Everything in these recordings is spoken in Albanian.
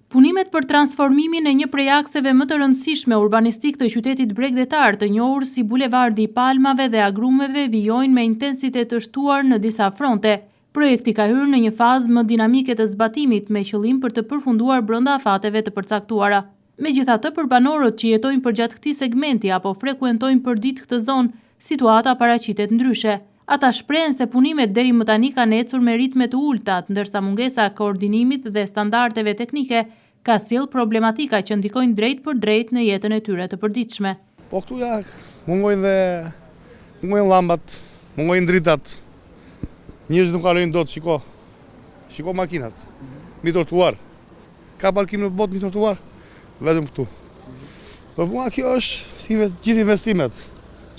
Punimet për transformimin e një prej akseve më të rëndësishme urbanistik të qytetit bregdetar, të njohur si bulevardi i palmave dhe agrumeve, vijojnë me intensitet të shtuar në disa fronte. Projekti ka hyrë në një fazë më dinamike të zbatimit me qëllim për të përfunduar brenda afateve të përcaktuara. Megjithatë, për banorët që jetojnë përgjatë këtij segmenti apo frekuentojnë përditë këtë zonë, situata paraqitet ndryshe. Ata shprehen se punimet deri më tani kanë ecur me ritme të ulta, ndërsa mungesa e koordinimit dhe standardeve teknike ka sjell problematika që ndikojnë drejt për drejt në jetën e tyre të përditshme. Po këtu ja mungojnë llambat, mungojnë dritat. Njerëzit nuk kalojnë dot, shiko makinat. Mi trotuar. Ka parkim në botë mi trotuar? Vetëm këtu. Por mua kjo është si gjithë investimet.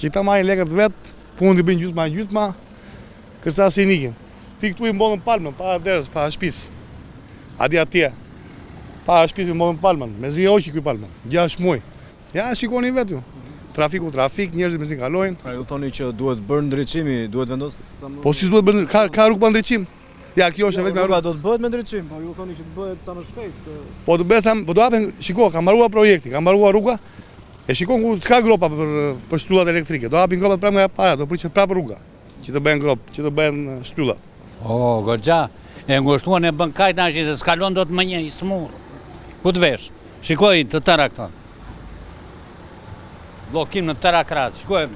Që ta marrin lekët vet, punë i bëjnë gjysma, kërsa si nikin. Ti këtu i mbollën palmën, para derës, para shtëpisë. Atje. Para shtëpisë i mbollën palmën, mezi hoqi ky palmën, 6 muaj. Ja shikoni vetë ju. Trafik, njerëzit mezi kalojnë. Pra ju thoni që duhet bërë ndriçimi, duhet vendosur. Po si duhet bërë, ka rrugë pa ndriçim. Ja kjo është vetëm rruga do të bëhet me ndriçim, po ju thoni që të bëhet sa më shpejt. Po të bëhet, po do hapen, ka mbaruar projekti, ka mbaruar rruga. E shikon ku s'ka gropa për shtyllat elektrike. Do hapin gropat prapë nga para, do pritet prapë rruga. Që të bëhen grop, që të bëhen shtyllat. Goxha, e ngushtuan e bën kajt tash se s'kalon dot më një i smur. Ku të vesh? Shikoj të tëra këto. Bllokim në tëra krah, shikoj.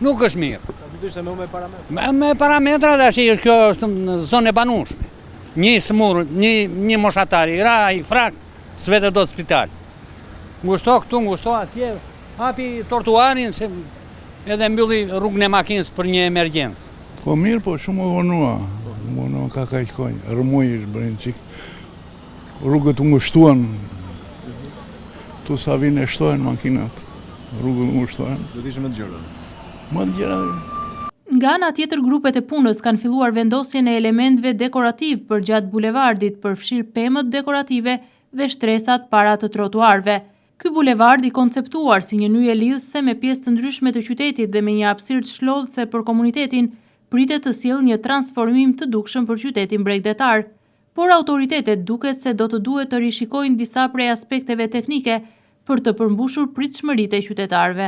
Nuk është mirë. Ishte me parametra. Me parametra tash është kjo është zonë e banueshme. Një smur, një moshatar i ra, i frak, s'vetë dot spital. Ngushto këtu, ngushto atje, hapi trotuarin se edhe mbylli rrugën e makinës për një emergjencë. Po mirë, po shumë vonua ka kaqkoj, rëmuj bërin çik. Rrugët u ngushtuan. Tu sa vinë shtohen makinat. Rrugët u ngushtuan. Do të ishte më të gjëra. Më të gjëra. Nga ana tjetër, grupet e punës kanë filluar vendosjen e elementëve dekorativ përgjatë bulevardit për fshir pemët dekorative dhe shtresat para të trotuarve. Ky bulevard i konceptuar si një nyje lidhëse me pjesë të ndryshme të qytetit dhe me një hapësirë të shlodhëse për komunitetin, pritet të sjellë një transformim të dukshëm për qytetin bregdetar. Por autoritetet duket se do të duhet të rishikojnë disa prej aspekteve teknike për të përmbushur pritshmëritë e qytetarëve.